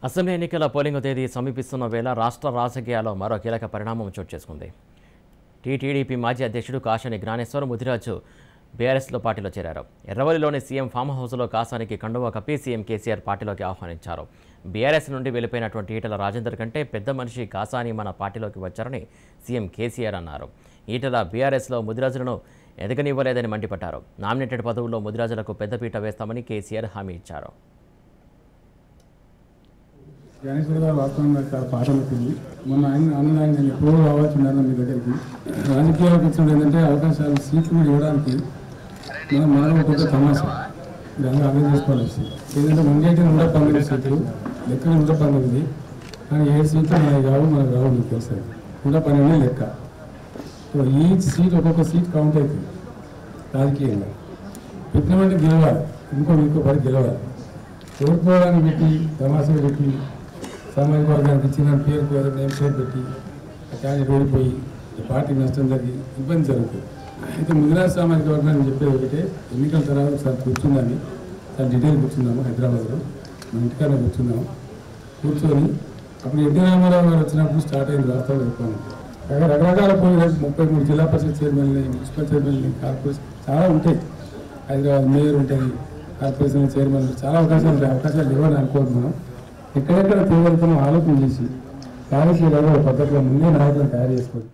Assembly ఎన్నికల polling తేదీ సమీపిస్తున్న వేళ రాష్ట్ర రాజకీయాల్లో మరో కీలక పరిణామం చోటు చేసుకుంది. టీటీడీపీ మాజీ అధ్యక్షుడు కాసాని జ్ఞానేశ్వర్ ముదిరాజు బీఆర్ఎస్లో పార్టీలో చేరారు. ఎర్రవల్లిలోని సీఎం ఫామ్ హౌస్లో కాసానికి కండువా కప్పి సీఎం కేసీఆర్ పార్టీలోకి ఆహ్వానించారు. బీఆర్ఎస్ నుండి వెళ్ళిపోయినటువంటి ఈటెల రాజేందర్ కంటే పెద్ద మనిషి కాసాని మన పార్టీలోకి వచ్చారని సీఎం కేసీఆర్ అన్నారు. ఈటెల బీఆర్ఎస్లో ముదిరాజులను ఎదగనివ్వలేదని మండిపడ్డారు. నామినేటెడ్ పదవుల్లో ముదిరాజులకు పెద్దపీట వేస్తామని కేసీఆర్ హామీ ఇచ్చారు. జ్ఞానేశ్వర గారు వాస్తవంగా చాలా పాట పెట్టింది. మొన్న ఆయన నేను ఎప్పుడూ రావచ్చు ఉన్నాను మీ దగ్గరికి. రాజకీయాలకు వచ్చినప్పుడు ఏంటంటే అవకాశాలు సీట్లు కూడా ఇవ్వడానికి మనం మానవ కొంత తమాషా ఇదంతా అర్థం చేసుకోవాలి. ఏదంటే 119 సీట్లు లెక్క 119, కానీ 7 సీట్లు మనకి మనకు రావు. మీకు తెలుసు 112 లెక్క. సో ఈ సీట్ ఒక్కొక్క సీట్ కౌంట్ అవుతుంది రాజకీయంగా. పెట్టినమంటే గెలవాలి, ఇంకో పడి గెలవాలి. ఓడిపోవడానికి పెట్టి తమాషాలు పెట్టి సామాజిక వర్గానికి ఇచ్చిన పేరు నేమ్ షేర్ పెట్టి క్యాండిడేట్ ఓడిపోయి పార్టీ నష్టం జరిగి ఇబ్బంది జరుగుతుంది. అయితే ముదిరాజు సామాజిక వర్గాన్ని చెప్పేది ఒకటే, ఎన్నికల తర్వాత ఒకసారి కూర్చుందని చాలా డీటెయిల్ కూర్చున్నాము. హైదరాబాద్లో మన ఇంటికాడ కూర్చున్నాము. కూర్చొని అప్పుడు ఎన్టీ రామారావు గారు వచ్చినప్పుడు స్టార్ట్ అయింది వాస్తవం చెప్పాలంటే. రకరకాల పోయి 33 జిల్లా పరిషత్ చైర్మన్ని, మున్సిపల్ చైర్మన్ని, కార్పొరేషన్ చాలా ఉంటాయి. హైదరాబాద్ మేయర్ ఉంటుంది, కార్పొరేషన్ చైర్మన్, చాలా అవకాశాలు ఉంటాయి. అవకాశాలు ఇవ్వాలని అనుకోవద్దు. మనం ఎక్కడెక్కడ తీవ్రతను ఆలోచన చేసి రాజకీయాలలో పద్ధతిలో ముందే నాయకులను తయారు చేసుకోవాలి.